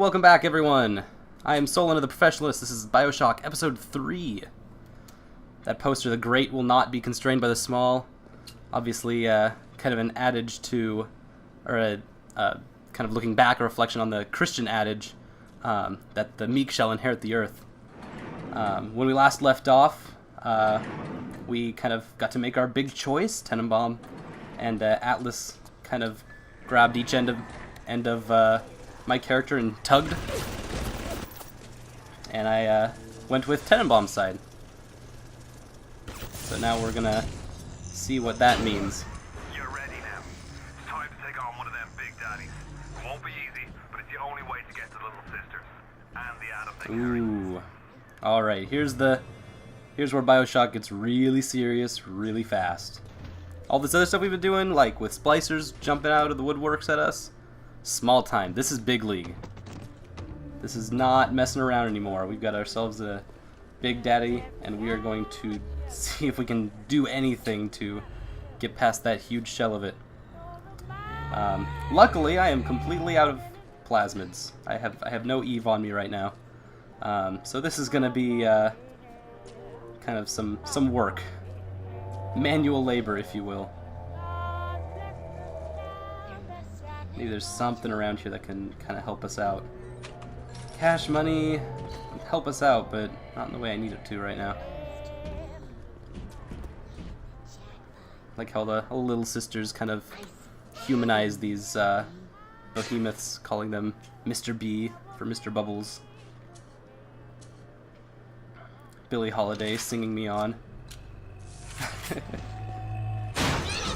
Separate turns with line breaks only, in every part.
welcome back everyone. I am Solon of the Professionalists. This is Bioshock Episode 3. That poster, the great will not be constrained by the small. Obviously, kind of an adage to, or a kind of looking back, a reflection on the Christian adage that the meek shall inherit the earth. When we last left off, we kind of got to make our big choice. Tenenbaum and Atlas kind of grabbed each end of my character and tugged, and I went with Tenenbaum's side. So now we're gonna see what that means.
You're ready now. It's time to take on one of them big daddies. It won't be easy, but it's the only way to get to the little sisters and the Adam they carry.
Ooh. Alright, here's where Bioshock gets really serious, really fast. All this other stuff we've been doing, like with splicers jumping out of the woodworks at us, small time. This is big league. This is not messing around anymore. We've got ourselves a big daddy, and we are going to see if we can do anything to get past that huge shell of it. Luckily, I am completely out of plasmids. I have no Eve on me right now. So this is going to be kind of some work. Manual labor, if you will. Maybe there's something around here that can kind of help us out. Cash money would help us out, but not in the way I need it to right now. Like how the little sisters kind of humanize these behemoths, calling them Mr. B for Mr. Bubbles. Billie Holiday singing me on.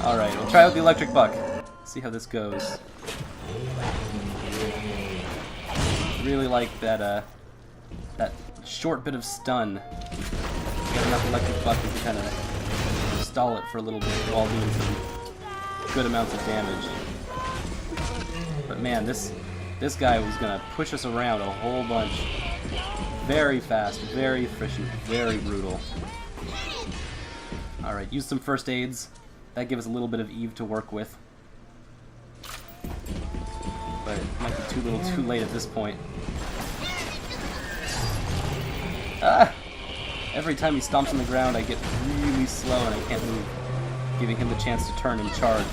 Alright, we'll try out the electric buck. See how this goes. Really like that that short bit of stun. Get enough electric buck to kind of stall it for a little bit while doing some good amounts of damage. But man, this guy was gonna push us around a whole bunch. Very fast, very efficient, very brutal. Alright, use some first aids. That gives us a little bit of Eve to work with. But it might be too little too late at this point. Ah! Every time he stomps on the ground, I get really slow and I can't move, giving him the chance to turn and charge.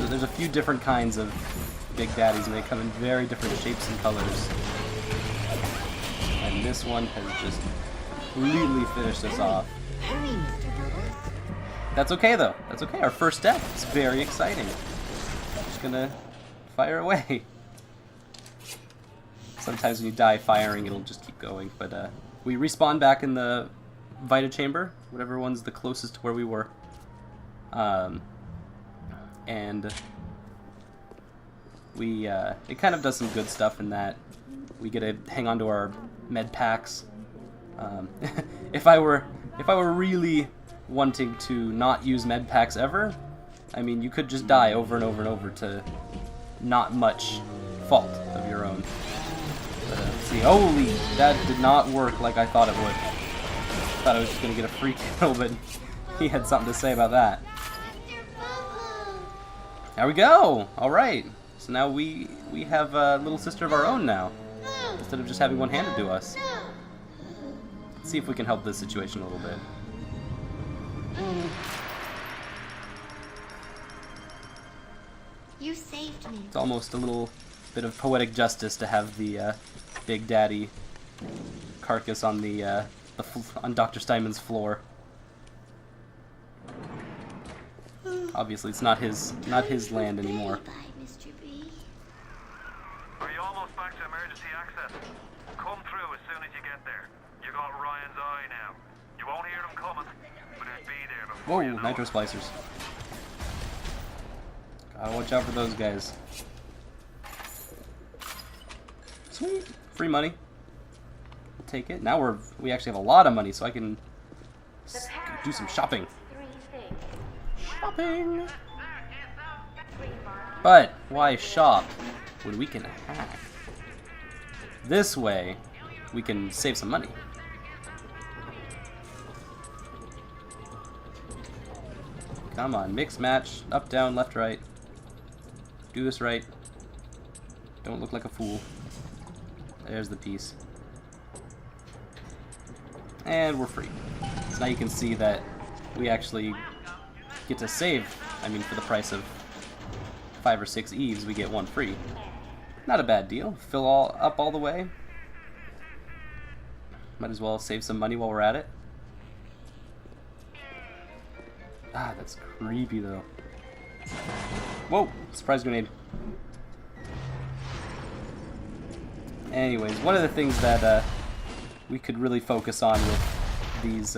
There's a few different kinds of big daddies, and they come in very different shapes and colors. And this one has just completely finished us off. That's okay though. That's okay. Our first death. It's very exciting. Just gonna fire away. Sometimes when you die firing, it'll just keep going. But we respawn back in the Vita chamber, whatever one's the closest to where we were. And we it kind of does some good stuff in that we get to hang on to our med packs. If I were really wanting to not use med packs ever, I mean, you could just die over and over and over to not much fault of your own. But, let's see. Holy, that did not work like I thought it would. I thought I was just gonna get a free kill, but he had something to say about that. There we go. All right. So now we have a little sister of our own now, instead of just having one handed to us. Let's see if we can help this situation a little bit.
You saved me.
It's almost a little bit of poetic justice to have the big daddy carcass on on Dr. Steinman's floor. Obviously, it's not his land anymore.
Mr. B.
Are you almost back to emergency access? Come through as soon as you get there. You got Ryan's eye now. You won't hear them coming, but it'll be there before
Whoa,
you know
nitro
it.
splicers. Gotta watch out for those guys. Sweet, free money. We'll take it. Now we actually have a lot of money, so I can do some shopping. Shopping. But why shop when we can hack? This way, we can save some money. Come on, mix, match, up, down, left, right. Do this right. Don't look like a fool. There's the piece. And we're free. So now you can see that we actually get to save. I mean, for the price of 5 or 6 eves, we get 1 free. Not a bad deal. Fill up all the way. Might as well save some money while we're at it. Ah, that's creepy though. Whoa! Surprise grenade. Anyways, one of the things that we could really focus on with these,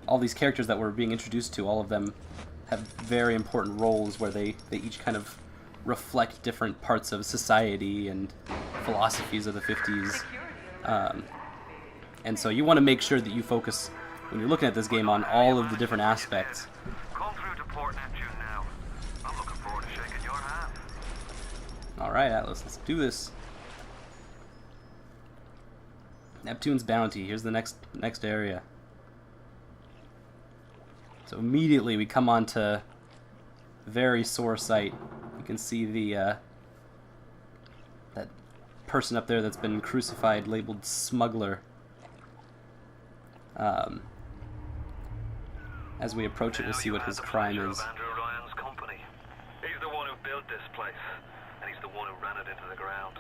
all these characters that we're being introduced to, all of them have very important roles where they each kind of reflect different parts of society and philosophies of the 50s. And so you want to make sure that you focus, when you're looking at this game, on all of the different aspects.
Come through to Port Neptune now. I'm looking forward to shaking your hand.
Alright, Atlas, let's do this. Neptune's Bounty. Here's the next area. So immediately we come on to very sore sight. You can see the that person up there that's been crucified, labeled smuggler. As we approach it, we'll see what his crime is.
Ryan's company. He's the one who built this place, and he's the one who ran it into the ground.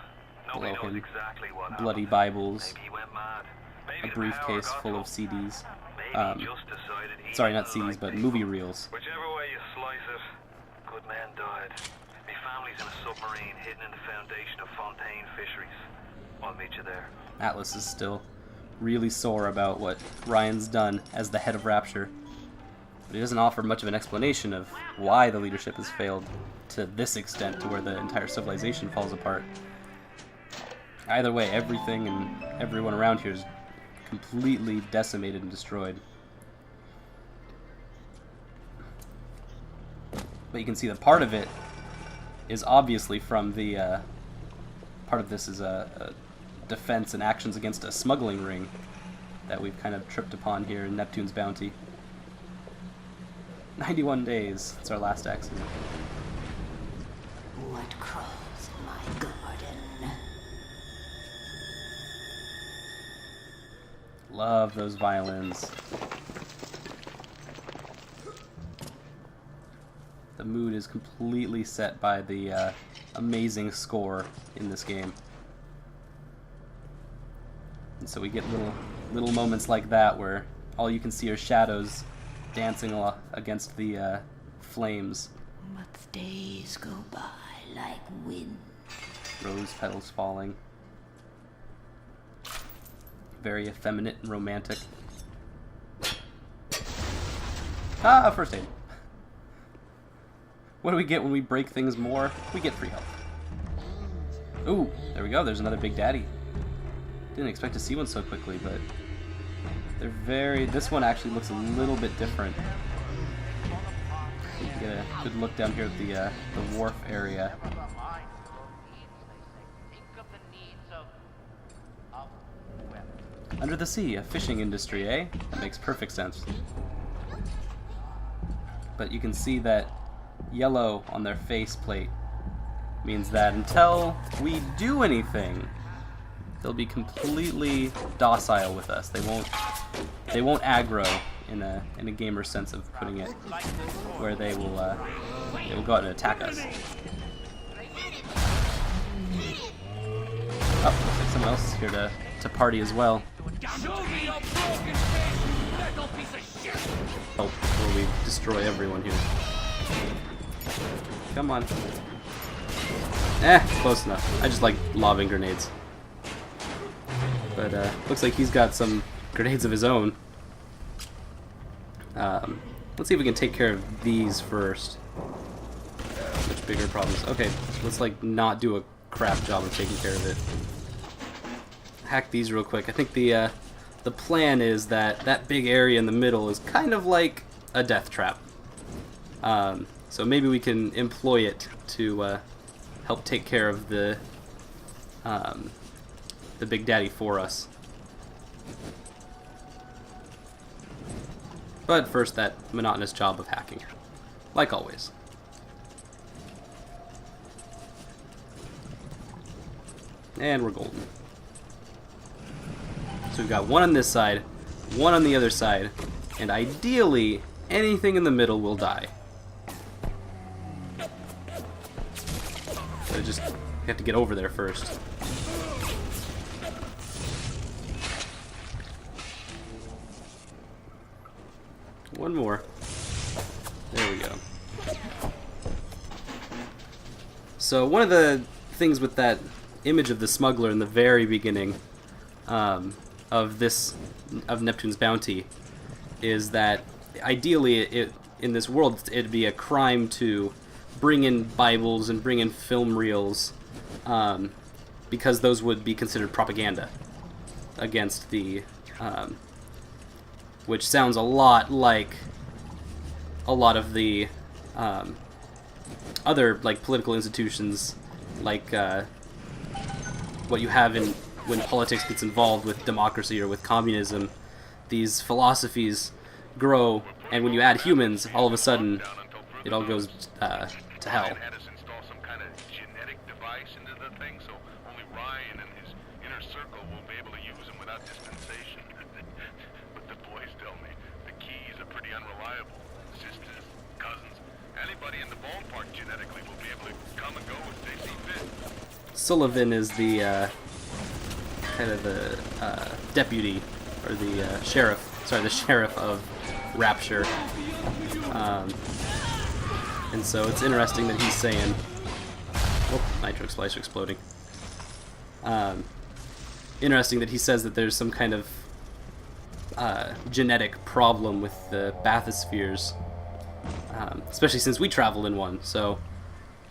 Nobody knows exactly what
bloody
happened.
Bibles,
Maybe he went mad. Maybe
a
the
briefcase
power got
full
to
of
him.
CDs.
Maybe he just decided he
Sorry, not
didn't
CDs,
like
but
this.
movie reels.
Whichever way you slice it, good men died. My family's in a submarine hidden in the foundation of Fontaine fisheries. I'll meet you there.
Atlas is still really sore about what Ryan's done as the head of Rapture. But he doesn't offer much of an explanation of why the leadership has failed to this extent, to where the entire civilization falls apart. Either way, everything and everyone around here is completely decimated and destroyed. But you can see that part of it is obviously from the part of this is a defense and actions against a smuggling ring that we've kind of tripped upon here in Neptune's Bounty. 91 days. It's our last accident.
What crawls in my garden?
Love those violins. The mood is completely set by the amazing score in this game. And so we get little moments like that where all you can see are shadows dancing against the flames.
But the days go by like wind.
Rose petals falling. Very effeminate and romantic. Ah, first aid. What do we get when we break things more? We get free health. Ooh, there we go. There's another big daddy. Didn't expect to see one so quickly, but they're very... This one actually looks a little bit different. You can get a good look down here at the wharf area. Under the sea, a fishing industry, eh? That makes perfect sense. But you can see that yellow on their faceplate means that until we do anything, they'll be completely docile with us. They won't aggro in a gamer sense of putting it, where they will go out and attack us. Oh, looks like someone else is here to party as well. Oh, before we destroy everyone here. Come on. Close enough. I just like lobbing grenades. But looks like he's got some grenades of his own. Let's see if we can take care of these first. Much bigger problems. Okay, let's like not do a crap job of taking care of it. Hack these real quick. I think the plan is that big area in the middle is kind of like a death trap. So maybe we can employ it to help take care of the Big Daddy for us. But first, that monotonous job of hacking, like always. And we're golden. So we've got one on this side, one on the other side, and ideally, anything in the middle will die. But I just have to get over there first. One more. There we go. So one of the things with that image of the smuggler in the very beginning of Neptune's bounty is that ideally in this world it'd be a crime to bring in Bibles and bring in film reels because those would be considered propaganda against the which sounds a lot like a lot of the other like political institutions, like what you have in when politics gets involved with democracy or with communism. These philosophies grow, and when you add humans, all of a sudden it all goes to hell.
Had us install some kind of genetic device into the thing, so only Ryan and his inner circle will be able to use them without dispensation. But the boys tell me the keys are pretty unreliable. Sisters, cousins, anybody in the ballpark genetically will be able to come and go as they see fit.
Sullivan is the kind of the deputy, or the sheriff. Sorry, the sheriff of Rapture. And so it's interesting that he's saying, oh, nitro splicer exploding. Interesting that he says that there's some kind of genetic problem with the bathyspheres, especially since we travel in one. So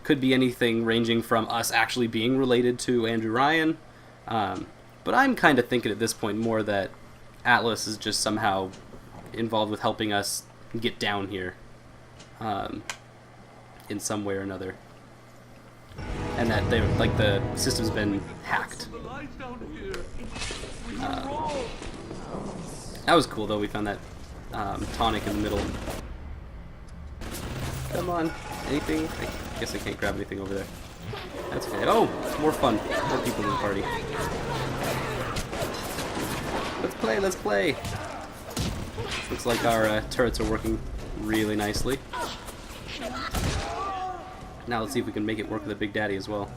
could be anything ranging from us actually being related to Andrew Ryan, but I'm kind of thinking at this point more that Atlas is just somehow involved with helping us get down here in some way or another, and that they like the system's been hacked. That was cool though. We found that tonic in the middle. Come on, anything? I guess I can't grab anything over there. That's okay. Oh, more fun. More people in the party. Let's play, let's play. Looks like our turrets are working really nicely. Now let's see if we can make it work with the Big Daddy as well.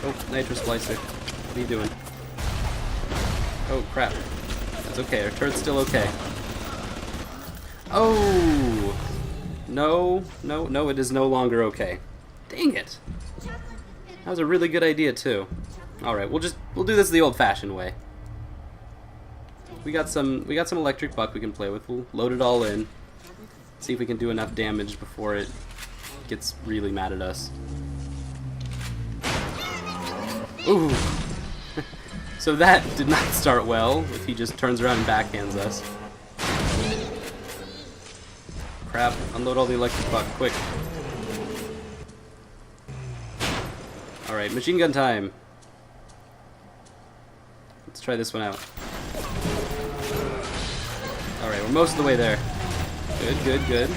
Oh, nitro splicer. What are you doing? Oh, crap. That's okay. Our turret's still okay. Oh! No, no, no, it is no longer okay. Dang it! That was a really good idea, too. Alright, we'll do this the old-fashioned way. We got some electric buck we can play with. We'll load it all in. See if we can do enough damage before it gets really mad at us. Ooh! So that did not start well, if he just turns around and backhands us. Crap, unload all the electric buck, quick. Alright, machine gun time. Let's try this one out. Alright, we're most of the way there. Good, good, good.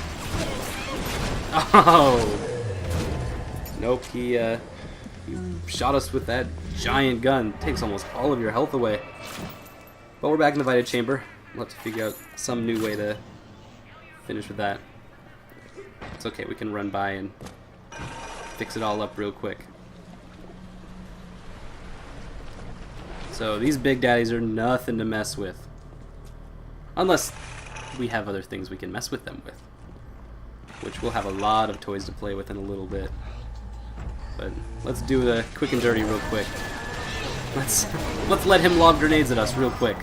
Oh! Nope, he shot us with that giant gun. Takes almost all of your health away. But we're back in the Divided Chamber. We'll have to figure out some new way to finish with that. It's okay, we can run by and fix it all up real quick. So these Big Daddies are nothing to mess with. Unless we have other things we can mess with them with. Which we'll have a lot of toys to play with in a little bit. But let's do the quick and dirty real quick. Let's let him lob grenades at us real quick.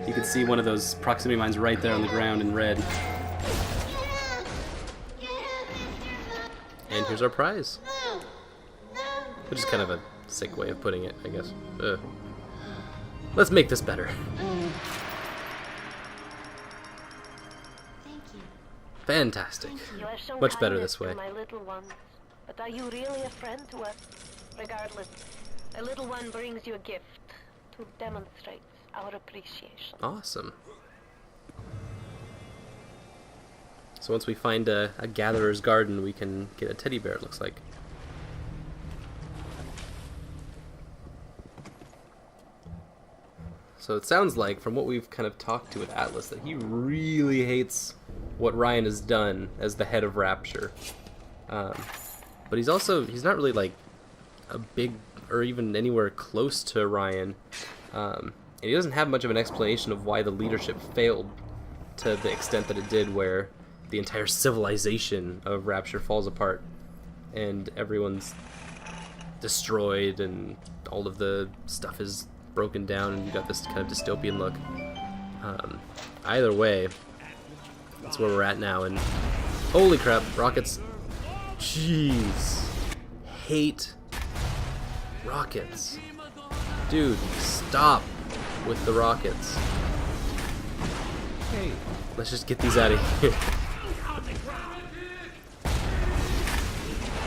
You can see one of those proximity mines right there on the ground in red. And here's our prize. Which is kind of a sick way of putting it, I guess. Let's make this better. Fantastic. Much better this way.
My little one. But are you really a friend to us? Regardless, a little one brings you a gift to demonstrate our appreciation.
Awesome. So once we find a gatherer's garden, we can get a teddy bear, it looks like. So it sounds like, from what we've kind of talked to with Atlas, that he really hates what Ryan has done as the head of Rapture. But he's not really like a big, or even anywhere close to Ryan. And he doesn't have much of an explanation of why the leadership failed to the extent that it did, where the entire civilization of Rapture falls apart and everyone's destroyed and all of the stuff is broken down and you got this kind of dystopian look. Either way, that's where we're at now, and holy crap, rockets. Jeez. Hate rockets. Dude, stop with the rockets. Hey, let's just get these out of here.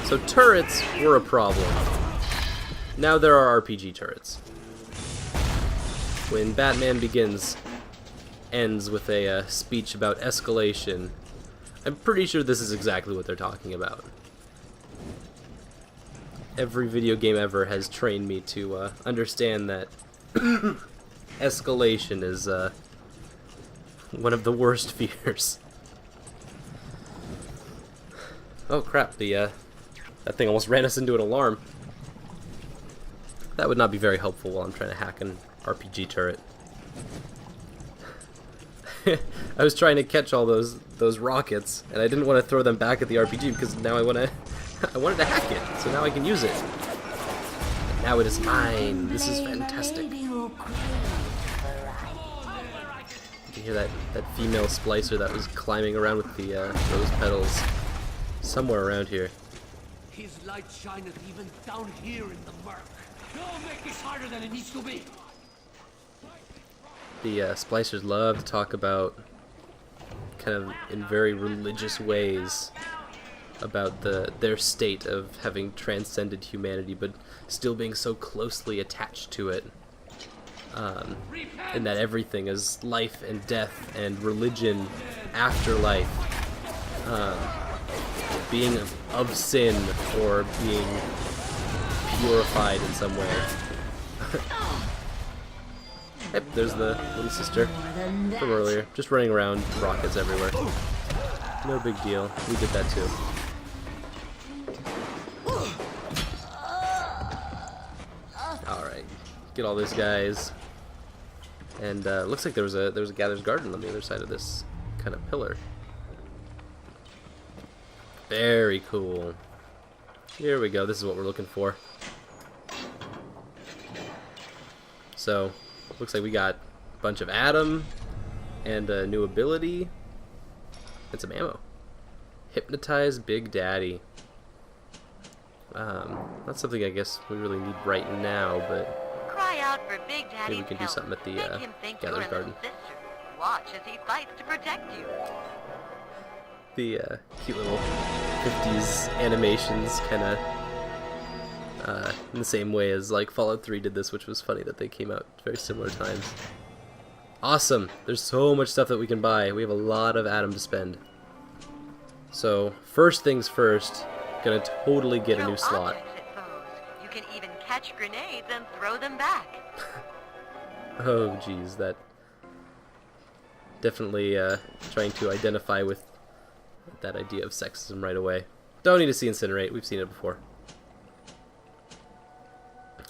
So turrets were a problem. Now there are RPG turrets. When Batman Begins ends with a speech about escalation, I'm pretty sure this is exactly what they're talking about. Every video game ever has trained me to understand that escalation is one of the worst fears. Oh crap, that thing almost ran us into an alarm. That would not be very helpful while I'm trying to hack an RPG turret. I was trying to catch all those rockets, and I didn't want to throw them back at the RPG because now I wanted to hack it, so now I can use it. And now it is mine. This is fantastic. You can hear that female splicer that was climbing around with the rose petals somewhere around here.
His light shineth even down here in the murk. Don't make this harder than it needs to be.
The splicers love to talk about, kind of in very religious ways, about their state of having transcended humanity, but still being so closely attached to it, and that everything is life and death and religion, afterlife, being of sin or being purified in some way. Yep, there's the little sister from earlier, just running around, rockets everywhere. No big deal, we did that too. Alright, get all these guys. And looks like there was a gatherer's garden on the other side of this kind of pillar. Very cool. Here we go, this is what we're looking for. So, looks like we got a bunch of Atom and a new ability and some ammo. Hypnotize Big Daddy. Not something I guess we really need right now, but
cry out for Big Daddy's
maybe we can do something at the
Make him think you're
gatherer's
a
garden.
little sister. Watch as he fights to protect you.
The cute little 50s animations, kind of in the same way as like Fallout 3 did this, which was funny that they came out at very similar times. Awesome! There's so much stuff that we can buy. We have a lot of Atom to spend. So first things first, gonna totally get a new slot.
Objects at foes. You can even catch grenades and throw them back.
Oh geez, that definitely trying to identify with that idea of sexism right away. Don't need to see Incinerate, we've seen it before.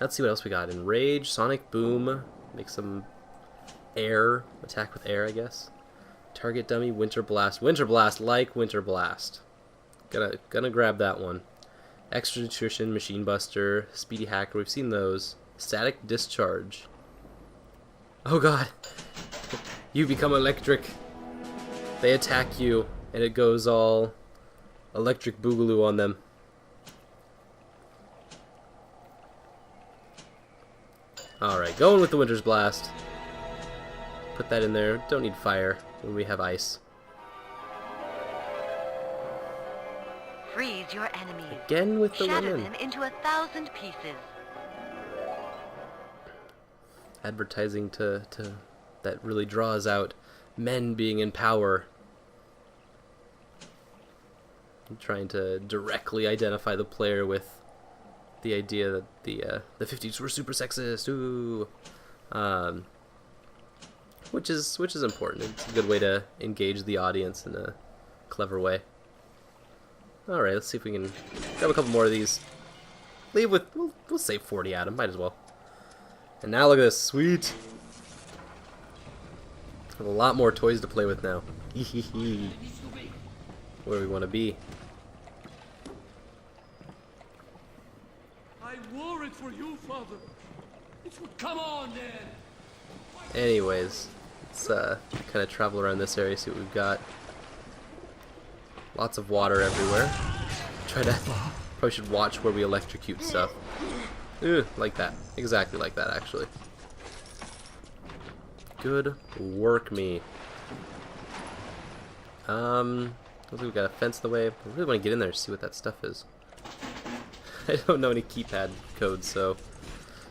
Let's see what else we got. Enrage, Sonic Boom, make some air, attack with air I guess. Target dummy, Winter Blast. Winter Blast, like Winter Blast. Gonna grab that one. Extra Nutrition, Machine Buster, Speedy Hacker, we've seen those. Static Discharge. Oh god. You become electric. They attack you, and it goes all electric boogaloo on them. Alright, going with the Winter's Blast. Put that in there. Don't need fire when we have ice.
Freeze your enemies.
Again with the
Shatter
women.
them into 1,000 pieces.
Advertising to that really draws out men being in power. I'm trying to directly identify the player with the idea that the 50s were super sexist. Ooh. which is important. It's a good way to engage the audience in a clever way. All right, let's see if we can grab a couple more of these. Leave with we'll save 40 at them, might as well. And now look at this, sweet. Have a lot more toys to play with now. Where we want to be.
I wore it for you, Father. It would come on then.
Anyways, let's kind of travel around this area, see what we've got. Lots of water everywhere. Probably should watch where we electrocute stuff. Ugh, like that. Exactly like that, actually. Good work, me. Looks like we've got a fence in the way. I really want to get in there to see what that stuff is. I don't know any keypad codes, so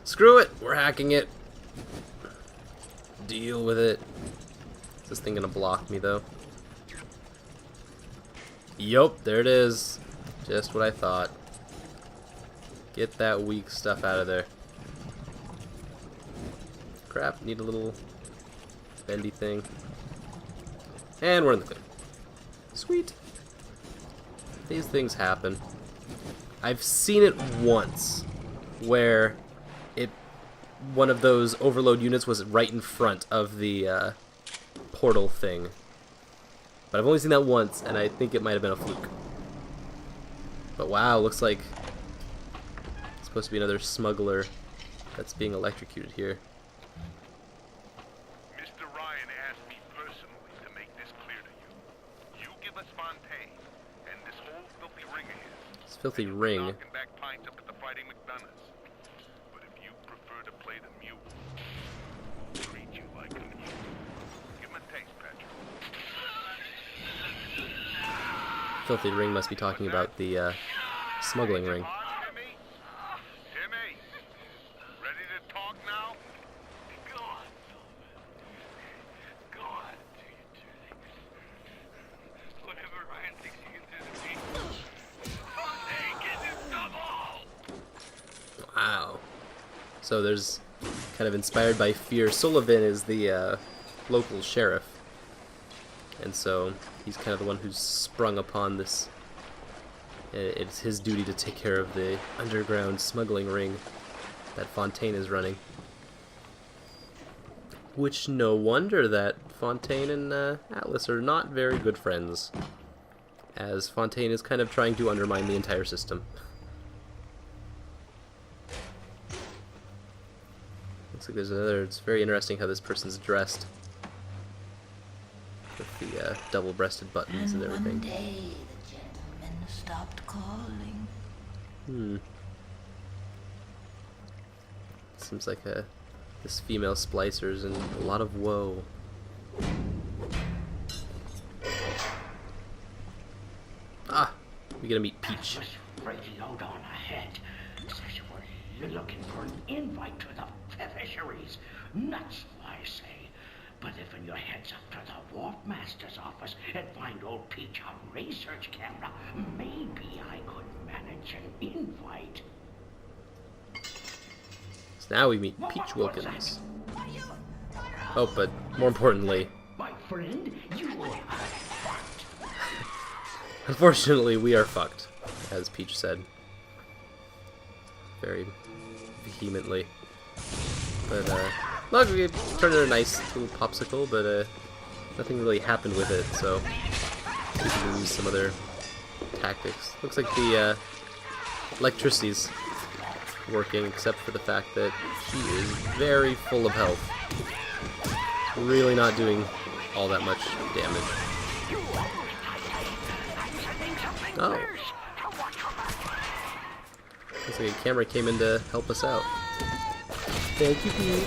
screw it. We're hacking it. Deal with it. Is this thing gonna block me though? Yup, there it is. Just what I thought. Get that weak stuff out of there. Crap, need a little bendy thing. And we're in the clear. Sweet. These things happen. I've seen it once where one of those overload units was right in front of the portal thing. But I've only seen that once, and I think it might have been a fluke. But wow, looks like it's supposed to be another smuggler that's being electrocuted here.
Mr. Ryan asked me personally to make this clear to you. You give us Fontaine, and this whole filthy ring of his.
This filthy ring.
Knocking back pints up at the Fighting McDonough's. But if you prefer to play the mule, we'll treat you like a mule. Give him a taste, Patrick.
Filthy ring must be talking about the smuggling ring.
Timmy? Timmy? Ready to talk now? Go on, Sullivan. Go on, do your dirty. Whatever Ryan thinks he can do to me. Fontaine gets his double!
Wow. So there's kind of inspired by fear. Sullivan is the local sheriff. And so he's kind of the one who's sprung upon this. It's his duty to take care of the underground smuggling ring that Fontaine is running. Which no wonder that Fontaine and Atlas are not very good friends, as Fontaine is kind of trying to undermine the entire system. Looks like there's another. It's very interesting how this person's dressed. With the double-breasted buttons and everything.
One day the gentleman stopped calling.
Seems like this female splicer's in a lot of woe. Ah, we gotta meet Peach.
Right out on ahead. Says you're looking for an invite to the fisheries. Nuts, I say. But if in your heads up to the wharf master's office and find old Peach on research camera, maybe I could manage an invite.
So now we meet Peach Wilkins. Oh, but more importantly,
My friend, you are fucked.
unfortunately, we are fucked, as Peach said. Very vehemently. But, look, we turned in a nice little popsicle, but, nothing really happened with it, so we can use some other tactics. Looks like the, electricity's working, except for the fact that she is very full of health. Really not doing all that much damage. Oh. Looks like a camera came in to help us out. Thank you, Peach.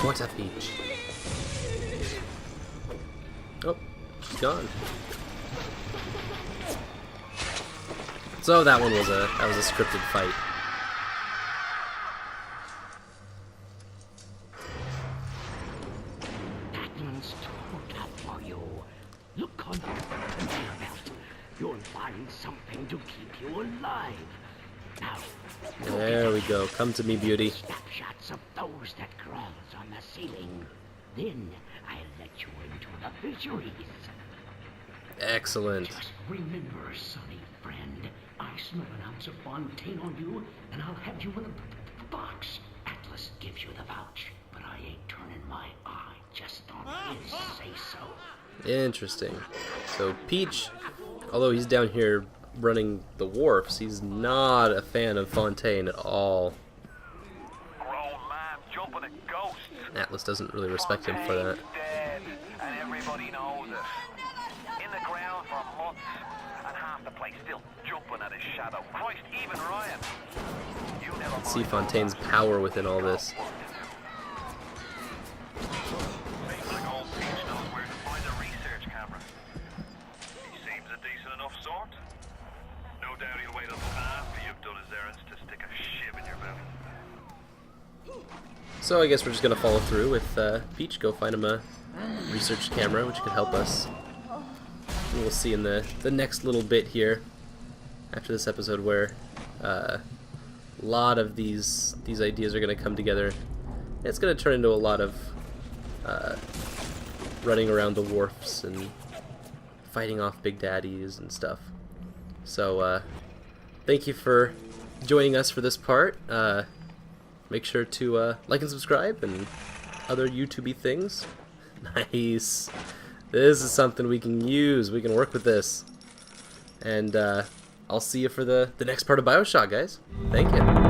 What's up, Peach? Oh, she's gone. So that one was a scripted fight.
That one's too tough for you. Look on the conveyor belt. You'll find something to keep you alive. Now,
There we go. Come to me, beauty.
snapshots of those that crawls on the ceiling. Then I'll let you into the fisheries.
Excellent.
Just remember, sonny friend, I smell an ounce of Fontaine on you, and I'll have you in a box. Atlas gives you the vouch, but I ain't turning my eye just on his say-so.
Interesting. So Peach, although he's down here running the wharfs, he's not a fan of Fontaine at all.
Grown man jumping a ghost.
Atlas doesn't really respect him for that.
Dead, and everybody knows it. In the ground for months, and half the place still jumping at his shadow. Christ, even Ryan. You never
See
mind.
Fontaine's power within all this.
Seems like old Peach knows where to find a research camera. He seems a decent enough sort. No doubt he'll wait until after you've done his errands to stick a shiv in your mouth.
So I guess we're just gonna follow through with Peach, go find him a research camera, which could help us. And we'll see in the next little bit here, after this episode, where a lot of these ideas are gonna come together. It's gonna turn into a lot of running around the wharfs and fighting off big daddies and stuff. So thank you for joining us for this part. Make sure to like and subscribe and other YouTube-y things. Nice. This is something we can use. We can work with this. And I'll see you for the next part of Bioshock, guys. Thank you.